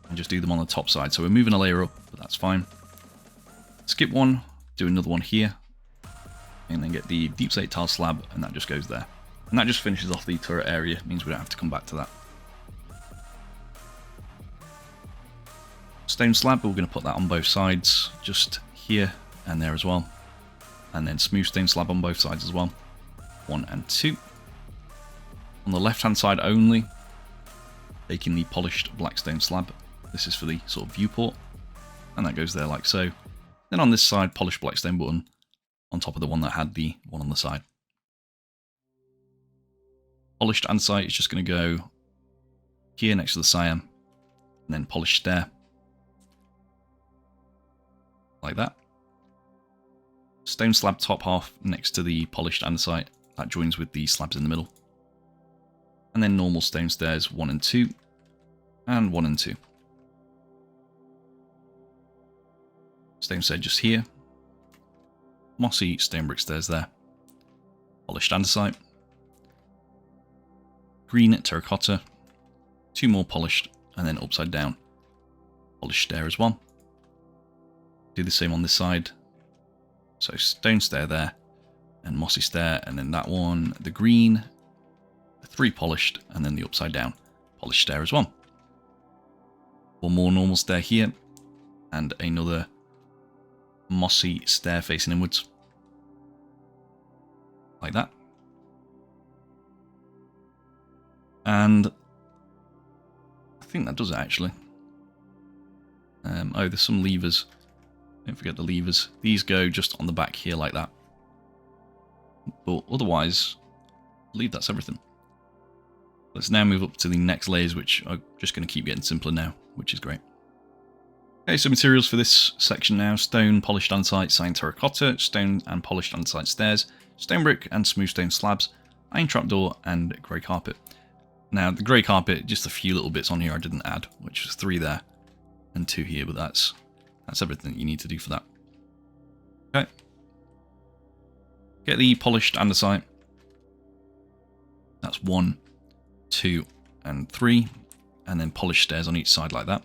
and just do them on the top side. So we're moving a layer up, but that's fine. Skip one, do another one here, and then get the deep slate tile slab, and that just goes there. And that just finishes off the turret area, means we don't have to come back to that. Stone slab, we're going to put that on both sides, just here and there as well. And then smooth stone slab on both sides as well. 1 and 2. On the left hand side only, taking the polished black stone slab. This is for the sort of viewport, and that goes there like so. Then on this side, polished black stone button on top of the one that had the one on the side. Polished andesite is just going to go here next to the cyan, and then polished stair. Like that. Stone slab top half next to the polished andesite, that joins with the slabs in the middle. And then normal stone stairs 1 and 2, and 1 and 2. Stone stair just here. Mossy stone brick stairs there. Polished andesite. Green terracotta. 2 more polished, and then upside down. Polished stair as well. Do the same on this side. So stone stair there, and mossy stair, and then that one, the green, the 3 polished, and then the upside down polished stair as well. 1 more normal stair here, and another mossy stair facing inwards. Like that. And I think that does it actually. Oh, there's some levers. Don't forget the levers. These go just on the back here like that. But otherwise, I believe that's everything. Let's now move up to the next layers, which are just going to keep getting simpler now, which is great. Okay, so materials for this section now. Stone, polished andesite, cyan terracotta, stone and polished andesite stairs, stone brick and smooth stone slabs, iron trapdoor, and grey carpet. Now, the grey carpet, just a few little bits on here I didn't add, which was 3 there and 2 here, but that's everything that you need to do for that. Okay. Get the polished andesite. That's 1, 2, and 3. And then polished stairs on each side like that.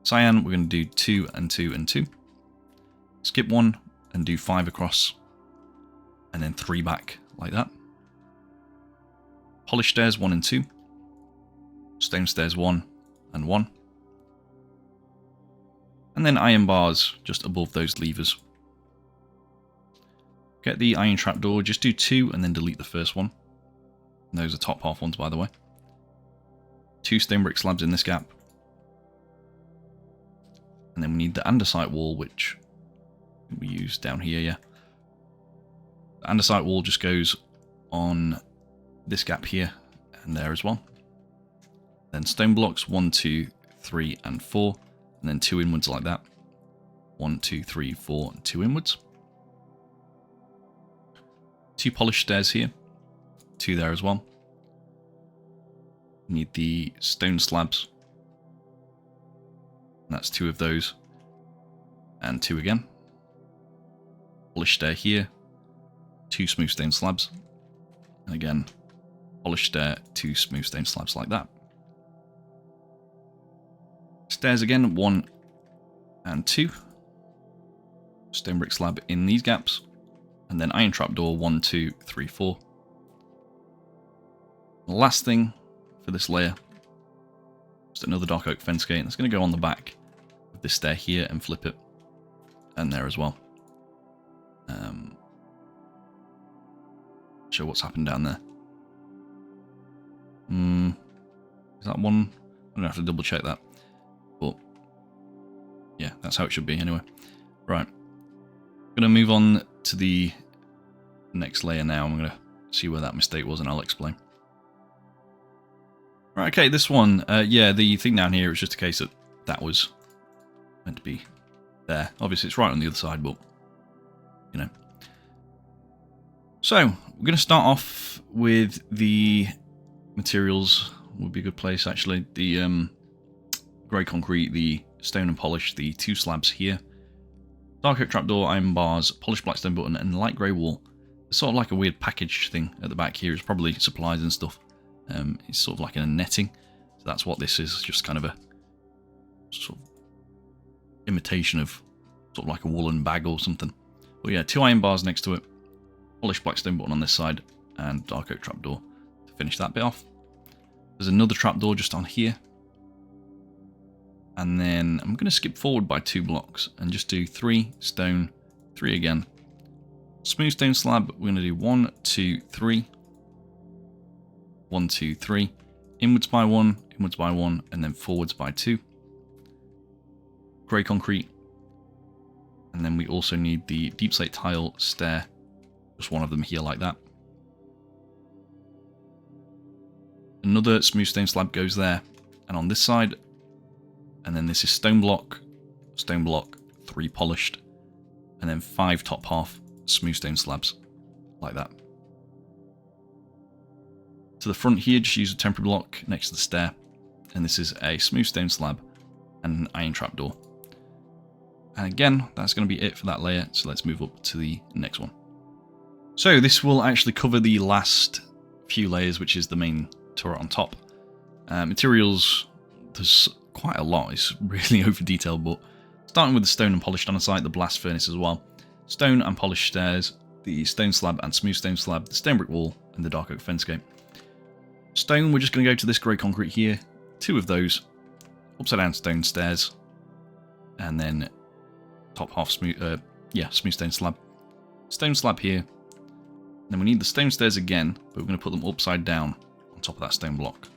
Cyan, we're going to do 2 and 2 and 2. Skip 1 and do 5 across. And then 3 back like that. Polished stairs 1 and 2. Stone stairs 1 and 1. And then iron bars just above those levers. Get the iron trapdoor, just do 2 and then delete the first one. And those are top half ones, by the way. 2 stone brick slabs in this gap. And then we need the andesite wall, which we use down here, yeah. The andesite wall just goes on this gap here and there as well. Then stone blocks 1, 2, 3, and 4. And then 2 inwards like that. 1, 2, 3, 4, and 2 inwards. 2 polished stairs here. 2 there as well. Need the stone slabs. And that's 2 of those. And 2 again. Polished stair here. 2 smooth stone slabs. And again, polished stair, 2 smooth stone slabs like that. Stairs again, 1 and 2. Stone brick slab in these gaps. And then iron trapdoor, 1, 2, 3, 4. The last thing for this layer, just another dark oak fence gate. That's going to go on the back of this stair here and flip it. And there as well. Show what's happened down there. Is that one? I'm going to have to double check that. But yeah, that's how it should be anyway. Right. I'm going to move on to the next layer now. I'm going to see where that mistake was and I'll explain. Right, okay, this one, yeah, the thing down here is just a case that that was meant to be there. Obviously, it's right on the other side, but, you know. So, we're going to start off with the materials. Would be a good place, actually. The grey concrete, the stone and polish, the 2 slabs here. Dark oak trapdoor, iron bars, polished blackstone button, and light grey wall. It's sort of like a weird package thing at the back here. It's probably supplies and stuff. It's sort of like a netting. So that's what this is, just kind of a sort of imitation of sort of like a woolen bag or something. But yeah, 2 iron bars next to it, polished blackstone button on this side, and dark oak trapdoor to finish that bit off. There's another trapdoor just on here. And then I'm going to skip forward by 2 blocks and just do 3 stone, 3 again. Smooth stone slab, we're going to do 1, 2, 3. 1, 2, 3. Inwards by 1, and then forwards by 2. Grey concrete. And then we also need the deep slate tile stair. Just one of them here like that. Another smooth stone slab goes there. And on this side, and then this is stone block, 3 polished, and then 5 top half smooth stone slabs, like that. To the front here, just use a temporary block next to the stair, and this is a smooth stone slab and an iron trapdoor. And again, that's going to be it for that layer, so let's move up to the next one. So this will actually cover the last few layers, which is the main turret on top. Materials, there's quite a lot, it's really over detailed, but starting with the stone and polished andesite, the blast furnace as well. Stone and polished stairs, the stone slab and smooth stone slab, the stone brick wall, and the dark oak fence gate. Stone, we're just going to go to this grey concrete here, 2 of those, upside down stone stairs, and then top half smooth stone slab. Stone slab here. Then we need the stone stairs again, but we're going to put them upside down on top of that stone block.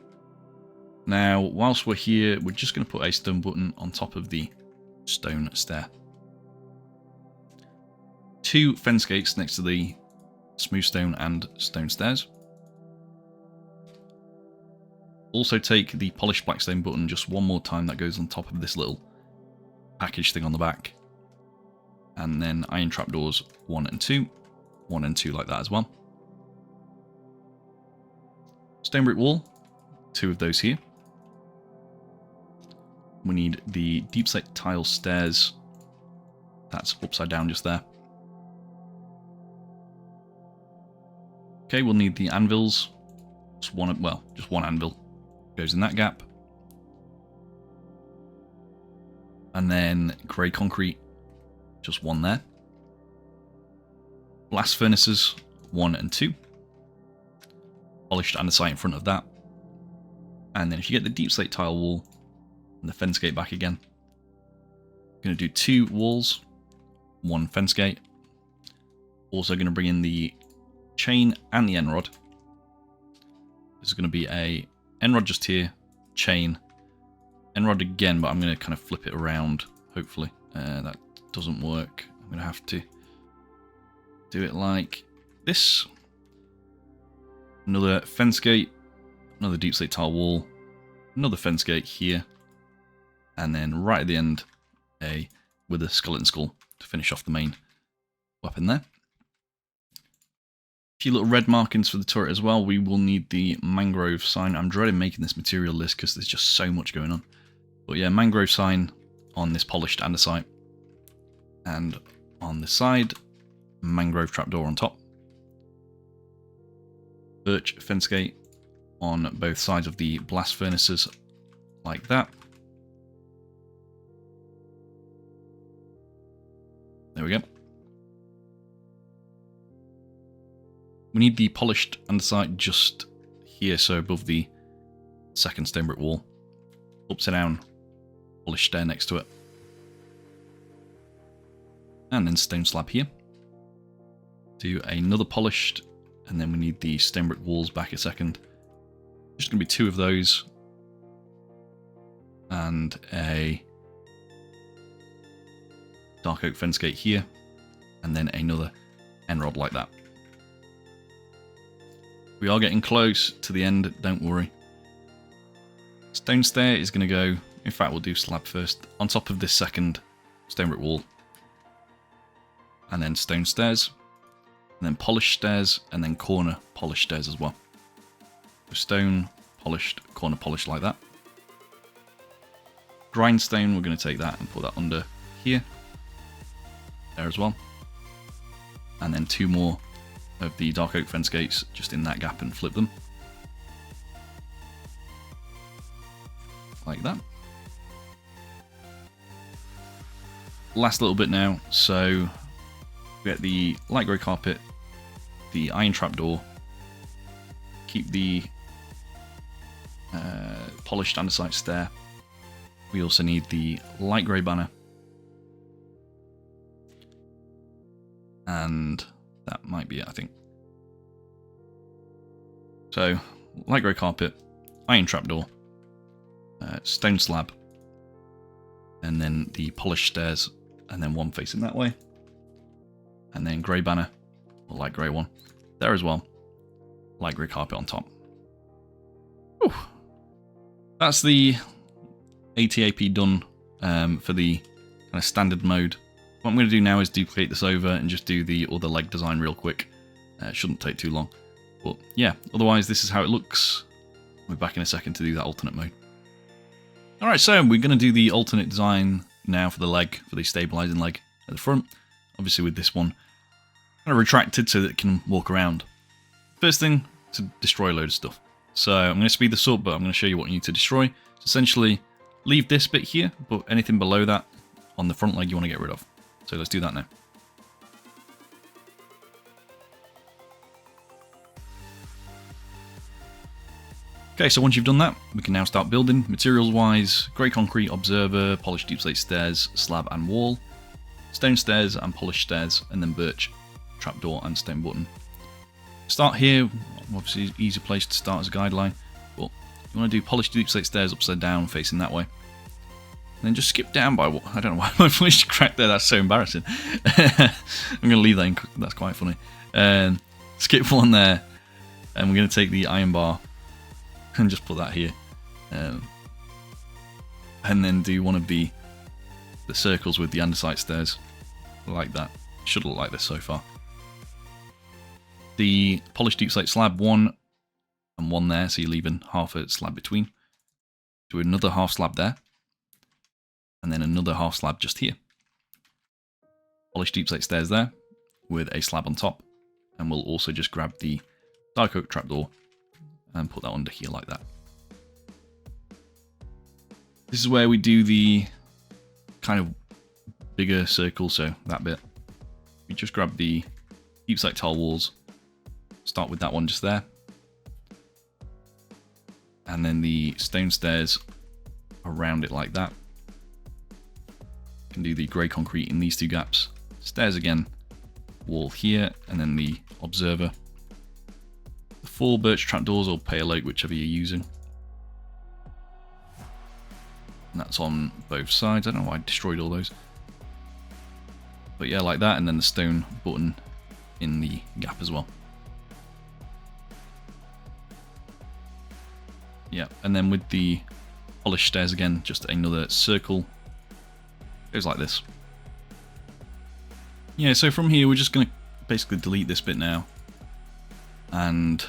Now, whilst we're here, we're just going to put a stone button on top of the stone stair. 2 fence gates next to the smooth stone and stone stairs. Also take the polished blackstone button just one more time, that goes on top of this little package thing on the back. And then iron trapdoors 1 and 2. 1 and 2 like that as well. Stone brick wall, 2 of those here. We need the deep slate tile stairs. That's upside down just there. Okay, we'll need the anvils. Just one anvil goes in that gap. And then grey concrete, just 1 there. Blast furnaces, 1 and 2. Polished andesite in front of that. And then if you get the deep slate tile wall and the fence gate back again, I'm going to do 2 walls, 1 fence gate. Also going to bring in the chain and the end rod. There's going to be a end rod just here, chain, end rod again, but I'm going to kind of flip it around, hopefully. That doesn't work. I'm going to have to do it like this. Another fence gate, another deep slate tile wall, another fence gate here, and then right at the end, with a skeleton skull to finish off the main weapon there. A few little red markings for the turret as well. We will need the mangrove sign. I'm dreading making this material list because there's just so much going on. But yeah, mangrove sign on this polished andesite. And on the side, mangrove trapdoor on top. Birch fence gate on both sides of the blast furnaces, like that. There we go. We need the polished andesite just here, so above the second stone brick wall. Upside down, polished stair next to it. And then stone slab here. Do another polished, and then we need the stone brick walls back a second. Just going to be 2 of those. And a dark oak fence gate here. And then another end rod like that. We are getting close to the end, don't worry. Stone stair is going to go, in fact we'll do slab first, on top of this second stone brick wall. And then stone stairs, and then polished stairs, and then corner polished stairs as well. So stone, polished, corner polished like that. Grindstone, we're going to take that and put that under here. There as well. And then 2 more of the dark oak fence gates just in that gap and flip them. Like that. Last little bit now, so we get the light grey carpet, the iron trapdoor, keep the polished andesite stair. We also need the light grey banner, and that might be it, I think. So light grey carpet, iron trapdoor, stone slab, and then the polished stairs, and then one facing that way, and then grey banner, or light grey one, there as well, light grey carpet on top. Whew. That's the ATAP done for the kind of standard mode. What I'm going to do now is duplicate this over and just do the other leg design real quick. It shouldn't take too long. But yeah, otherwise this is how it looks. We're back in a second to do that alternate mode. Alright, so we're going to do the alternate design now for the leg, for the stabilizing leg at the front. Obviously with this one kind of retracted so that it can walk around. First thing, to destroy a load of stuff. So I'm going to speed this up, but I'm going to show you what you need to destroy. So essentially, leave this bit here, but anything below that on the front leg you want to get rid of. So let's do that now. Okay, so once you've done that, we can now start building. Materials wise, grey concrete, observer, polished deep slate stairs, slab and wall, stone stairs and polished stairs, and then birch, trapdoor and stone button. Start here, obviously easy place to start as a guideline, but you want to do polished deep slate stairs upside down facing that way. And then just skip down by what? I don't know why my voice cracked there, that's so embarrassing. I'm going to leave that in, that's quite funny. Skip one there, and we're going to take the iron bar and just put that here. And then do one of the circles with the andesite stairs, like that. Should look like this so far. The polished deep slate slab, 1 and 1 there, so you're leaving half a slab between. Do another half slab there, and then another half slab just here. Polished deep slate stairs there, with a slab on top, and we'll also just grab the dark oak trapdoor and put that under here like that. This is where we do the kind of bigger circle, so that bit. We just grab the deep slate tile walls, start with that one just there, and then the stone stairs around it like that. Can do the grey concrete in these 2 gaps, stairs again, wall here, and then the observer. The 4 birch trapdoors or pale oak, whichever you're using. And that's on both sides. I don't know why I destroyed all those. But yeah, like that, and then the stone button in the gap as well. Yeah, and then with the polished stairs again, just another circle. Goes like this. Yeah, so from here we're just going to basically delete this bit now. And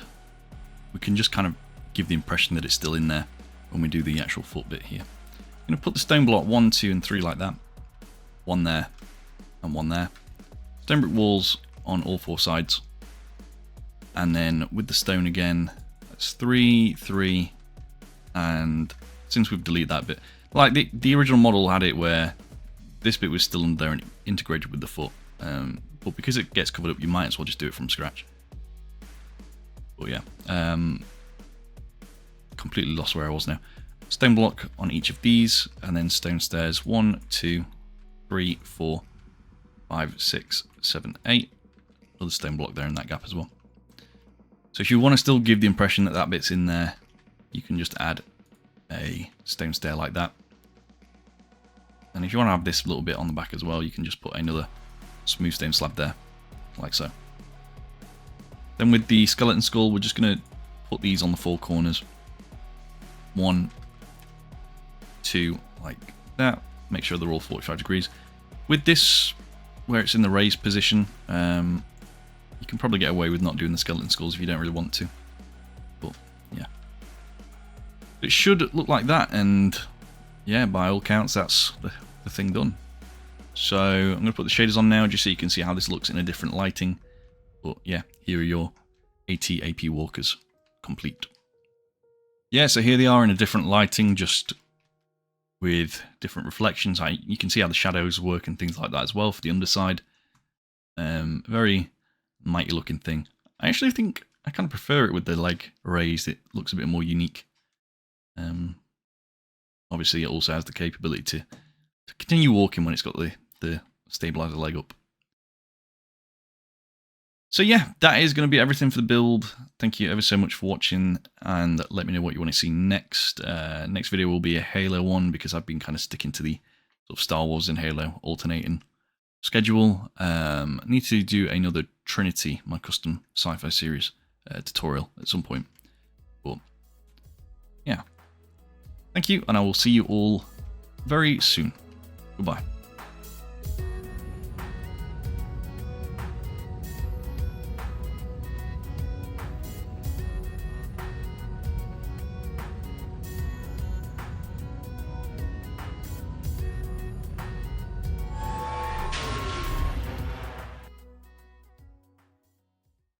we can just kind of give the impression that it's still in there when we do the actual foot bit here. I'm going to put the stone block 1, 2 and 3 like that. 1 there and 1 there. Stone brick walls on all 4 sides. And then with the stone again, that's 3, 3, and since we've deleted that bit, like the original model had it where this bit was still under there and integrated with the foot. But because it gets covered up, you might as well just do it from scratch. But yeah, completely lost where I was now. Stone block on each of these, and then stone stairs 1, 2, 3, 4, 5, 6, 7, 8. Another stone block there in that gap as well. So if you want to still give the impression that that bit's in there, you can just add a stone stair like that. And if you want to have this little bit on the back as well, you can just put another smooth stone slab there, like so. Then with the skeleton skull, we're just going to put these on the 4 corners. 1, two like that. Make sure they're all 45 degrees. With this, where it's in the raised position, you can probably get away with not doing the skeleton skulls if you don't really want to. But yeah, it should look like that, and yeah, by all counts, that's the thing done. So I'm going to put the shaders on now, just so you can see how this looks in a different lighting. But yeah, here are your AT-AP walkers complete. Yeah, so here they are in a different lighting, just with different reflections. You can see how the shadows work and things like that as well for the underside. Very mighty looking thing. I actually think I kind of prefer it with the leg raised. It looks a bit more unique. Obviously, it also has the capability to continue walking when it's got the stabilizer leg up. So yeah, that is going to be everything for the build. Thank you ever so much for watching, and let me know what you want to see next. Next video will be a Halo one, because I've been kind of sticking to the sort of Star Wars and Halo alternating schedule. I need to do another Trinity, my custom sci-fi series tutorial at some point. But yeah, thank you, and I will see you all very soon. Goodbye.